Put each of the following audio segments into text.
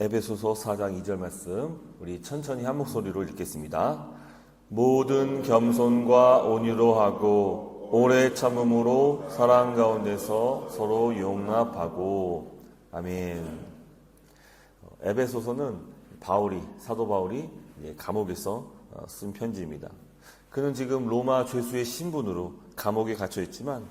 에베소서 4장 2절 말씀 우리 천천히 한 목소리로 읽겠습니다. 모든 겸손과 온유로 하고 오래 참음으로 사랑 가운데서 서로 용납하고. 아멘. 에베소서는 사도 바울이 감옥에서 쓴 편지입니다. 그는 지금 로마 죄수의 신분으로 감옥에 갇혀 있지만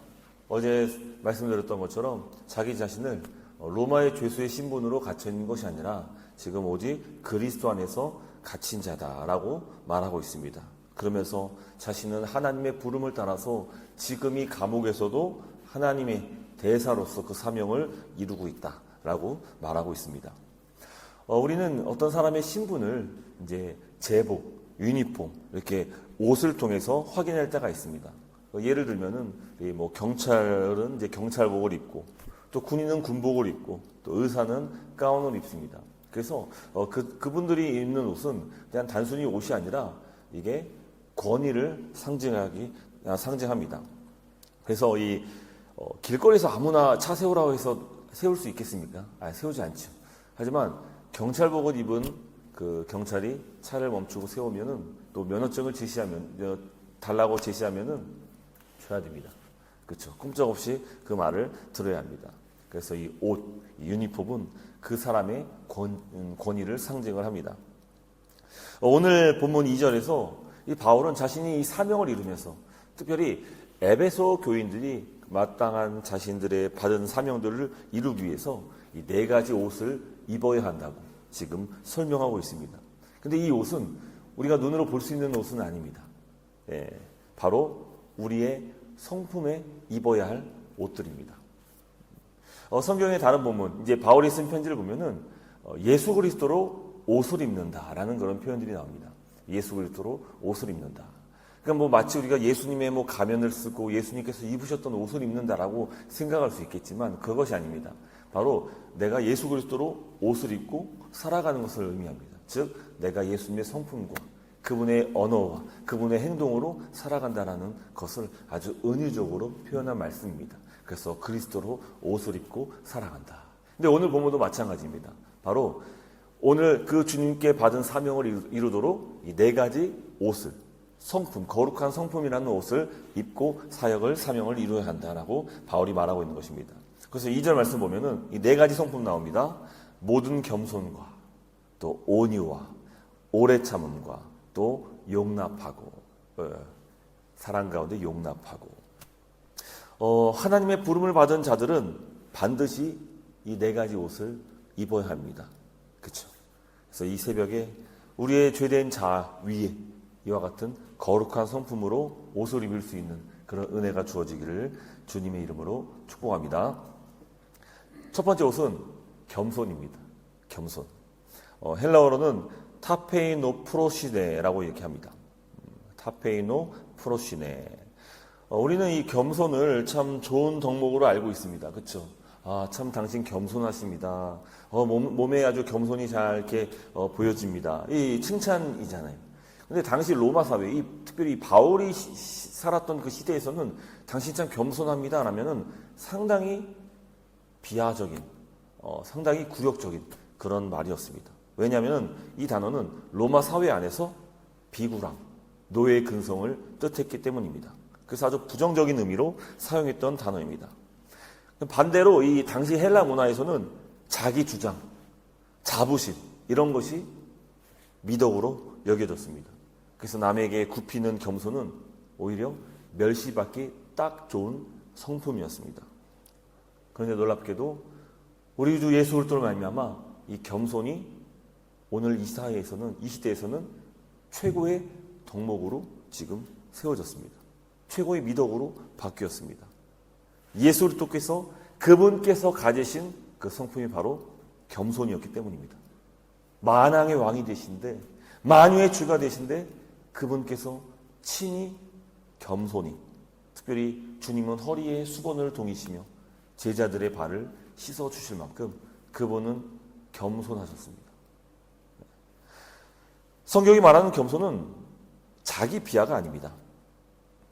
어제 말씀드렸던 것처럼 자기 자신을 로마의 죄수의 신분으로 갇혀 있는 것이 아니라 지금 오직 그리스도 안에서 갇힌 자다라고 말하고 있습니다. 그러면서 자신은 하나님의 부름을 따라서 지금 이 감옥에서도 하나님의 대사로서 그 사명을 이루고 있다라고 말하고 있습니다. 우리는 어떤 사람의 신분을 이제 제복, 유니폼, 이렇게 옷을 통해서 확인할 때가 있습니다. 예를 들면은 경찰은 이제 경찰복을 입고, 또 군인은 군복을 입고, 또 의사는 가운을 입습니다. 그래서 그분들이 입는 옷은 그냥 단순히 옷이 아니라 이게 권위를 상징합니다. 그래서 길거리에서 아무나 차 세우라고 해서 세울 수 있겠습니까? 세우지 않죠. 하지만 경찰복을 입은 그 경찰이 차를 멈추고 세우면은 또 면허증을 달라고 제시하면은 줘야 됩니다. 그렇죠. 꼼짝없이 그 말을 들어야 합니다. 그래서 이 옷, 이 유니폼은 그 사람의 권위를 상징을 합니다. 오늘 본문 2절에서 이 바울은 자신이 이 사명을 이루면서 특별히 에베소 교인들이 마땅한 자신들의 받은 사명들을 이루기 위해서 이 4가지 옷을 입어야 한다고 지금 설명하고 있습니다. 근데 이 옷은 우리가 눈으로 볼 수 있는 옷은 아닙니다. 바로 우리의 성품에 입어야 할 옷들입니다. 성경의 다른 본문, 이제 바울이 쓴 편지를 보면은 예수 그리스도로 옷을 입는다라는 그런 표현들이 나옵니다. 예수 그리스도로 옷을 입는다. 그러니까 마치 우리가 예수님의 가면을 쓰고 예수님께서 입으셨던 옷을 입는다라고 생각할 수 있겠지만 그것이 아닙니다. 바로 내가 예수 그리스도로 옷을 입고 살아가는 것을 의미합니다. 즉 내가 예수님의 성품과 그분의 언어와 그분의 행동으로 살아간다는 것을 아주 은유적으로 표현한 말씀입니다. 그래서 그리스도로 옷을 입고 살아간다. 근데 오늘 본문도 마찬가지입니다. 바로 오늘 그 주님께 받은 사명을 이루도록 이 4가지 옷을, 성품, 거룩한 성품이라는 옷을 입고 사명을 이루어야 한다라고 바울이 말하고 있는 것입니다. 그래서 2절 말씀 보면은 이 4가지 성품 나옵니다. 모든 겸손과 또 온유와 오래 참음과 또 용납하고, 사랑 가운데 용납하고. 하나님의 부름을 받은 자들은 반드시 이 4가지 옷을 입어야 합니다. 그렇죠? 그래서 이 새벽에 우리의 죄된 자 위에 이와 같은 거룩한 성품으로 옷을 입을 수 있는 그런 은혜가 주어지기를 주님의 이름으로 축복합니다. 첫 번째 옷은 겸손입니다. 겸손. 헬라어로는 타페이노 프로시네라고 이렇게 합니다. 타페이노 프로시네. 우리는 이 겸손을 참 좋은 덕목으로 알고 있습니다. 그렇죠? 참 당신 겸손하십니다. 몸에 아주 겸손이 잘 이렇게 보여집니다. 이 칭찬이잖아요. 근데 당시 로마 사회, 특별히 바울이 살았던 그 시대에서는 당신 참 겸손합니다 라면은 상당히 비하적인, 상당히 굴욕적인 그런 말이었습니다. 왜냐하면 이 단어는 로마 사회 안에서 비굴함, 노예의 근성을 뜻했기 때문입니다. 그래서 아주 부정적인 의미로 사용했던 단어입니다. 반대로 이 당시 헬라 문화에서는 자기 주장, 자부심 이런 것이 미덕으로 여겨졌습니다. 그래서 남에게 굽히는 겸손은 오히려 멸시받기 딱 좋은 성품이었습니다. 그런데 놀랍게도 우리 주 예수 그리스도로 말미암아 이 겸손이 오늘 이 시대에서는 최고의 덕목으로 지금 세워졌습니다. 최고의 미덕으로 바뀌었습니다. 예수 그리스도께서 그분께서 가지신 그 성품이 바로 겸손이었기 때문입니다. 만왕의 왕이 되신데, 만유의 주가 되신데 그분께서 친히 겸손히, 특별히 주님은 허리에 수건을 동이시며 제자들의 발을 씻어주실 만큼 그분은 겸손하셨습니다. 성경이 말하는 겸손은 자기 비하가 아닙니다.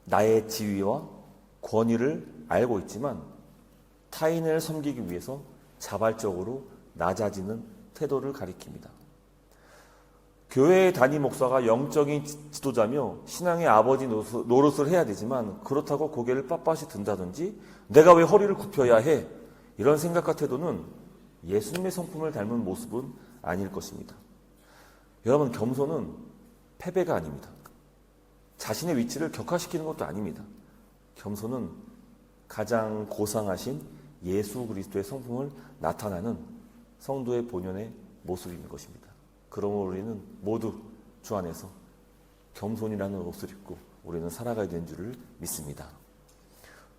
나의 지위와 권위를 알고 있지만 타인을 섬기기 위해서 자발적으로 낮아지는 태도를 가리킵니다. 교회의 담임 목사가 영적인 지도자며 신앙의 아버지 노릇을 해야 되지만 그렇다고 고개를 빳빳이 든다든지 내가 왜 허리를 굽혀야 해? 이런 생각과 태도는 예수님의 성품을 닮은 모습은 아닐 것입니다. 여러분, 겸손은 패배가 아닙니다. 자신의 위치를 격화시키는 것도 아닙니다. 겸손은 가장 고상하신 예수 그리스도의 성품을 나타나는 성도의 본연의 모습인 것입니다. 그러므로 우리는 모두 주 안에서 겸손이라는 옷을 입고 우리는 살아가야 되는 줄을 믿습니다.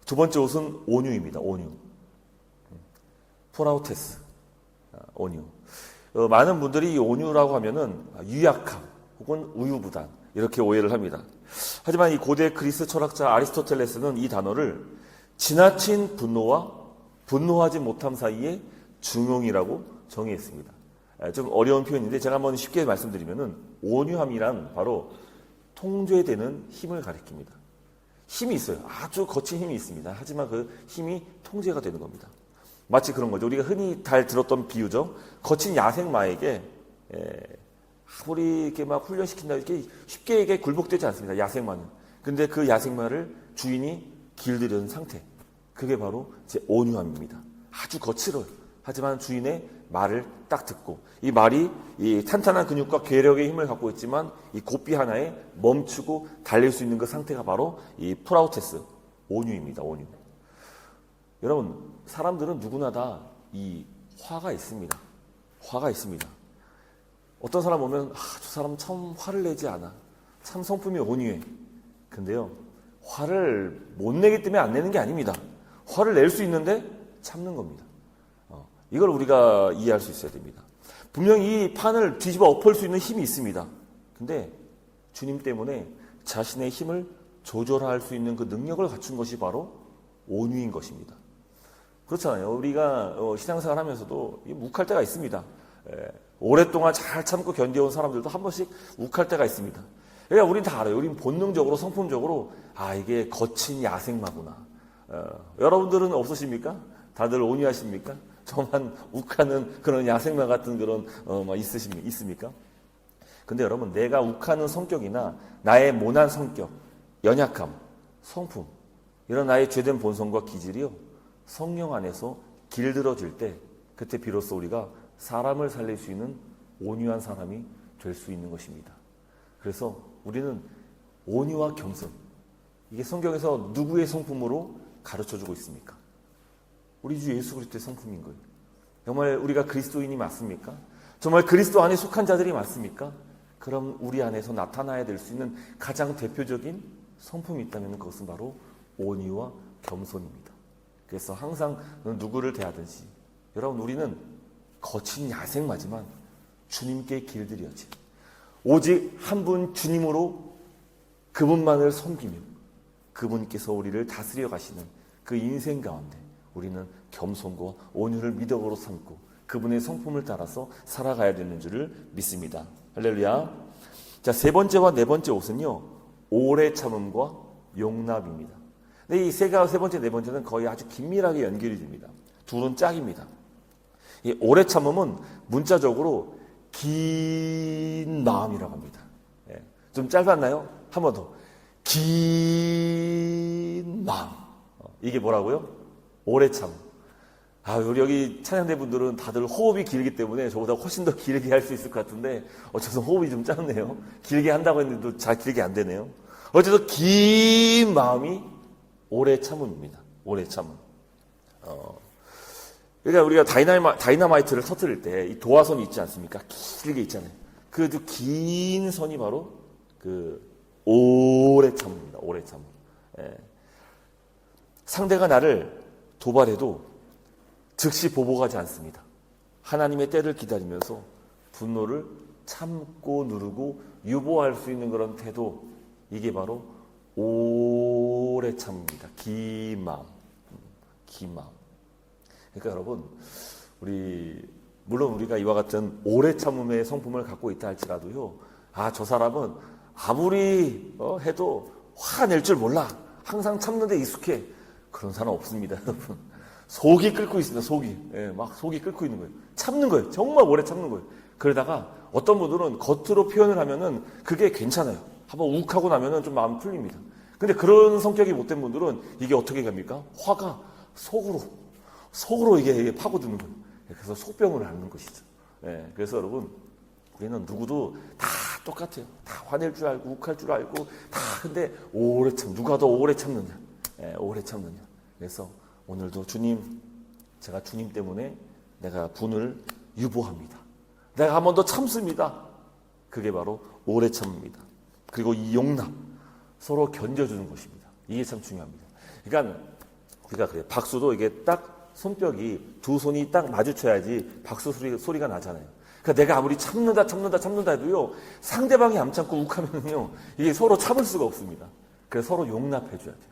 두 번째 옷은 온유입니다. 온유. 포라우테스. 온유. 많은 분들이 이 온유라고 하면은 유약함 혹은 우유부단 이렇게 오해를 합니다. 하지만 이 고대 그리스 철학자 아리스토텔레스는 이 단어를 지나친 분노와 분노하지 못함 사이의 중용이라고 정의했습니다. 좀 어려운 표현인데 제가 한번 쉽게 말씀드리면은 온유함이란 바로 통제되는 힘을 가리킵니다. 힘이 있어요. 아주 거친 힘이 있습니다. 하지만 그 힘이 통제가 되는 겁니다. 마치 그런 거죠. 우리가 흔히 잘 들었던 비유죠. 거친 야생마에게 아무리 이렇게 막 훈련시킨다 이렇게 쉽게 이게 굴복되지 않습니다. 야생마는. 근데 그 야생마를 주인이 길들여는 상태. 그게 바로 이제 온유함입니다. 아주 거칠어요. 하지만 주인의 말을 딱 듣고 이 말이 이 탄탄한 근육과 괴력의 힘을 갖고 있지만 이 고삐 하나에 멈추고 달릴 수 있는 그 상태가 바로 이 프라우테스 온유입니다. 온유. 여러분, 사람들은 누구나 다 이 화가 있습니다. 화가 있습니다. 어떤 사람 보면 저 사람 참 화를 내지 않아. 참 성품이 온유해. 근데요, 화를 못 내기 때문에 안 내는 게 아닙니다. 화를 낼 수 있는데 참는 겁니다. 이걸 우리가 이해할 수 있어야 됩니다. 분명히 이 판을 뒤집어 엎을 수 있는 힘이 있습니다. 근데 주님 때문에 자신의 힘을 조절할 수 있는 그 능력을 갖춘 것이 바로 온유인 것입니다. 그렇잖아요. 우리가 신앙생활 하면서도 욱할 때가 있습니다. 오랫동안 잘 참고 견뎌온 사람들도 한 번씩 욱할 때가 있습니다. 그러니까 우린 다 알아요. 우린 본능적으로, 성품적으로 이게 거친 야생마구나. 여러분들은 없으십니까? 다들 온유하십니까? 저만 욱하는 그런 야생마 같은 그런 있습니까? 근데 여러분, 내가 욱하는 성격이나 나의 모난 성격, 연약함, 성품, 이런 나의 죄된 본성과 기질이요, 성령 안에서 길들어질 때 그때 비로소 우리가 사람을 살릴 수 있는 온유한 사람이 될 수 있는 것입니다. 그래서 우리는 온유와 겸손, 이게 성경에서 누구의 성품으로 가르쳐주고 있습니까? 우리 주 예수 그리스도의 성품인 거예요. 정말 우리가 그리스도인이 맞습니까? 정말 그리스도 안에 속한 자들이 맞습니까? 그럼 우리 안에서 나타나야 될 수 있는 가장 대표적인 성품이 있다면 그것은 바로 온유와 겸손입니다. 그래서 항상 누구를 대하든지 여러분, 우리는 거친 야생마지만 주님께 길들여지 오직 한 분 주님으로 그분만을 섬기며 그분께서 우리를 다스려 가시는 그 인생 가운데 우리는 겸손과 온유를 미덕으로 삼고 그분의 성품을 따라서 살아가야 되는 줄을 믿습니다. 할렐루야. 자, 세 번째와 네 번째 옷은요, 오래 참음과 용납입니다. 근데 이 세 번째, 네 번째는 거의 아주 긴밀하게 연결이 됩니다. 둘은 짝입니다. 이 오래 참음은 문자적으로 긴 마음이라고 합니다. 좀 짧았나요? 한 번 더. 긴 마음. 이게 뭐라고요? 오래 참. 우리 여기 찬양대 분들은 다들 호흡이 길기 때문에 저보다 훨씬 더 길게 할 수 있을 것 같은데 어쨌든 호흡이 좀 짧네요. 길게 한다고 했는데도 잘 길게 안 되네요. 어쨌든 긴 마음이 오래 참음입니다. 오래 참음. 그러니까 우리가 다이너마이트를 터뜨릴 때 이 도화선이 있지 않습니까? 길게 있잖아요. 그 긴 선이 바로 그 오래 참음입니다. 오래 참음. 상대가 나를 도발해도 즉시 보복하지 않습니다. 하나님의 때를 기다리면서 분노를 참고 누르고 유보할 수 있는 그런 태도, 이게 바로 오래 참습니다. 긴 마음. 긴 마음. 그러니까 여러분, 물론 우리가 이와 같은 오래 참음의 성품을 갖고 있다 할지라도요, 저 사람은 아무리 해도 화가 낼 줄 몰라. 항상 참는 데 익숙해. 그런 사람 없습니다, 여러분. 속이 끓고 있습니다. 속이. 예, 막 속이 끓고 있는 거예요. 참는 거예요. 정말 오래 참는 거예요. 그러다가 어떤 분들은 겉으로 표현을 하면은 그게 괜찮아요. 한번 욱하고 나면은 좀 마음 풀립니다. 근데 그런 성격이 못된 분들은 이게 어떻게 갑니까? 화가 속으로 이게 파고드는 거예요. 그래서 속병을 앓는 것이죠. 예, 그래서 여러분, 우리는 누구도 다 똑같아요. 다 화낼 줄 알고, 욱할 줄 알고, 다 근데 누가 더 오래 참느냐. 예, 오래 참느냐. 그래서 오늘도 주님, 제가 주님 때문에 내가 분을 유보합니다. 내가 한 번 더 참습니다. 그게 바로 오래 참습니다. 그리고 이 용납, 서로 견뎌주는 것입니다. 이게 참 중요합니다. 그러니까 우리가 그래요. 박수도 이게 딱 손뼉이 두 손이 딱 마주쳐야지 박수 소리가 나잖아요. 그러니까 내가 아무리 참는다 해도요, 상대방이 안 참고 욱하면요, 이게 서로 참을 수가 없습니다. 그래서 서로 용납해줘야 돼요.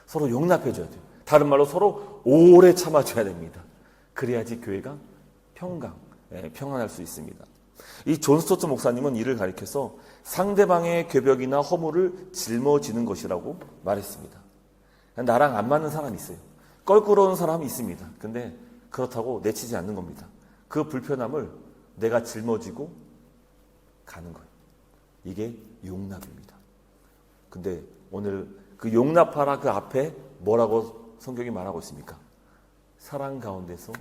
서로 용납해줘야 돼요. 다른 말로 서로 오래 참아줘야 됩니다. 그래야지 교회가 평안할 수 있습니다. 이 존 스토트 목사님은 이를 가리켜서 상대방의 괴벽이나 허물을 짊어지는 것이라고 말했습니다. 나랑 안 맞는 사람이 있어요. 껄끄러운 사람이 있습니다. 근데 그렇다고 내치지 않는 겁니다. 그 불편함을 내가 짊어지고 가는 거예요. 이게 용납입니다. 근데 오늘 그 용납하라 그 앞에 뭐라고 성경이 말하고 있습니까? 사랑 가운데서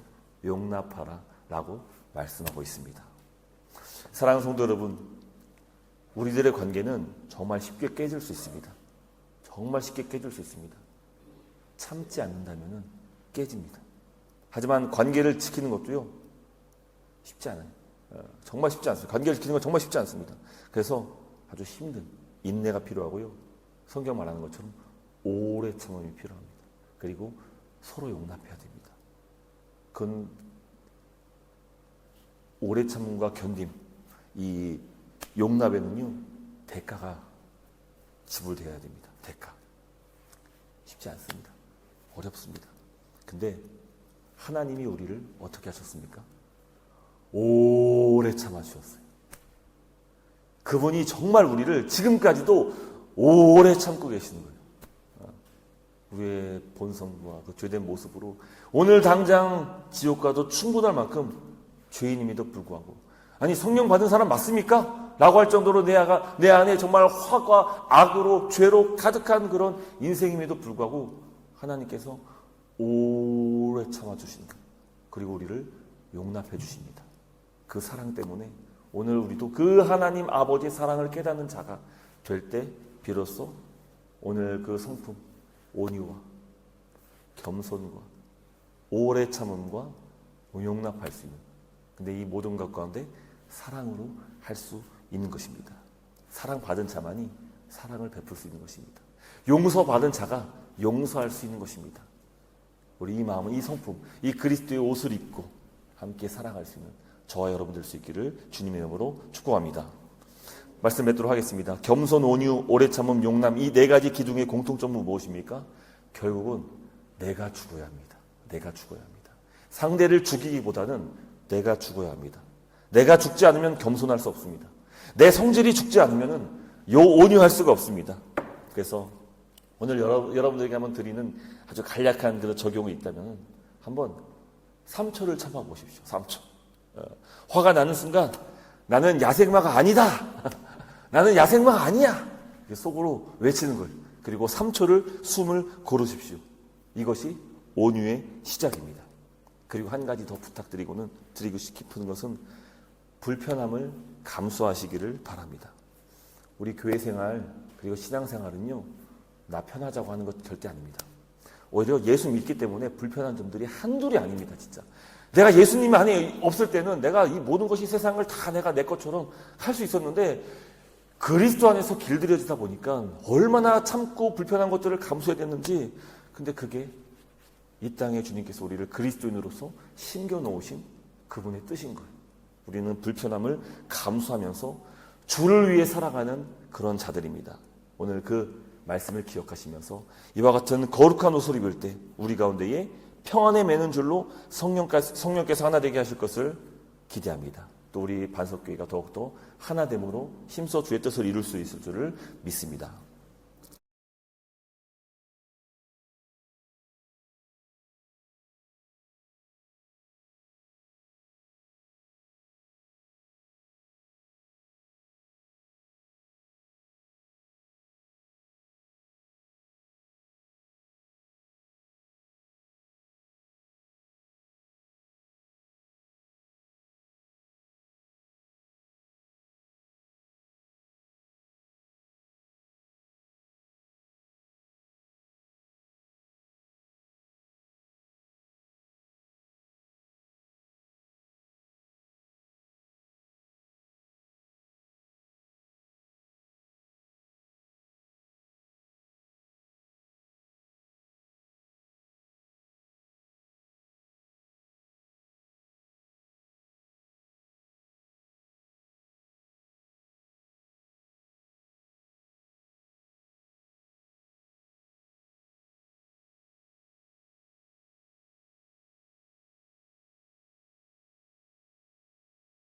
용납하라 라고 말씀하고 있습니다. 사랑하는 성도 여러분, 우리들의 관계는 정말 쉽게 깨질 수 있습니다. 정말 쉽게 깨질 수 있습니다. 참지 않는다면 깨집니다. 하지만 관계를 지키는 것도요, 쉽지 않아요. 정말 쉽지 않습니다. 관계를 지키는 건 정말 쉽지 않습니다. 그래서 아주 힘든 인내가 필요하고요, 성경 말하는 것처럼 오래 참음이 필요합니다. 그리고 서로 용납해야 됩니다. 그건 오래 참음과 견딤, 이 용납에는요, 대가가 지불되어야 됩니다. 대가. 쉽지 않습니다. 어렵습니다. 근데 하나님이 우리를 어떻게 하셨습니까? 오래 참아주셨어요. 그분이 정말 우리를 지금까지도 오래 참고 계시는 거예요. 우리의 본성과 그 죄된 모습으로 오늘 당장 지옥 가도 충분할 만큼 죄인임에도 불구하고, 아니 성령 받은 사람 맞습니까? 라고 할 정도로 내 안에 정말 화가 악으로 죄로 가득한 그런 인생임에도 불구하고 하나님께서 오래 참아주신다. 그리고 우리를 용납해 주십니다. 그 사랑 때문에 오늘 우리도 그 하나님 아버지의 사랑을 깨닫는 자가 될 때 비로소 오늘 그 성품, 온유와 겸손과 오래 참음과 용납할 수 있는, 근데 이 모든 것 가운데 사랑으로 할 수 있는 것입니다. 사랑받은 자만이 사랑을 베풀 수 있는 것입니다. 용서받은 자가 용서할 수 있는 것입니다. 우리 이 마음은, 이 성품, 이 그리스도의 옷을 입고 함께 사랑할 수 있는 저와 여러분 될 수 있기를 주님의 이름으로 축복합니다. 말씀 맺도록 하겠습니다. 겸손, 온유, 오래 참음, 용남, 이 네 가지 기둥의 공통점은 무엇입니까? 결국은 내가 죽어야 합니다. 내가 죽어야 합니다. 상대를 죽이기보다는 내가 죽어야 합니다. 내가 죽지 않으면 겸손할 수 없습니다. 내 성질이 죽지 않으면 온유할 수가 없습니다. 그래서 오늘 여러분들에게 한번 드리는 아주 간략한 그런 적용이 있다면 한번 3초를 참아보십시오. 3초. 화가 나는 순간 나는 야생마가 아니다. 나는 야생마가 아니야. 속으로 외치는 거예요. 그리고 3초를 숨을 고르십시오. 이것이 온유의 시작입니다. 그리고 한 가지 더 드리고 싶은 것은 불편함을 감수하시기를 바랍니다. 우리 교회 생활 그리고 신앙 생활은요, 나 편하자고 하는 것 절대 아닙니다. 오히려 예수 믿기 때문에 불편한 점들이 한둘이 아닙니다. 진짜 내가 예수님 안에 없을 때는 내가 이 모든 것이 세상을 다 내가 내 것처럼 할 수 있었는데, 그리스도 안에서 길들여지다 보니까 얼마나 참고 불편한 것들을 감수해야 됐는지, 근데 그게 이 땅에 주님께서 우리를 그리스도인으로서 심겨놓으신 그분의 뜻인 거예요. 우리는 불편함을 감수하면서 주를 위해 살아가는 그런 자들입니다. 오늘 그 말씀을 기억하시면서 이와 같은 거룩한 옷을 입을 때 우리 가운데에 평안에 매는 줄로 성령께서 하나 되게 하실 것을 기대합니다. 또 우리 반석교회가 더욱더 하나됨으로 힘써 주의 뜻을 이룰 수 있을 줄을 믿습니다.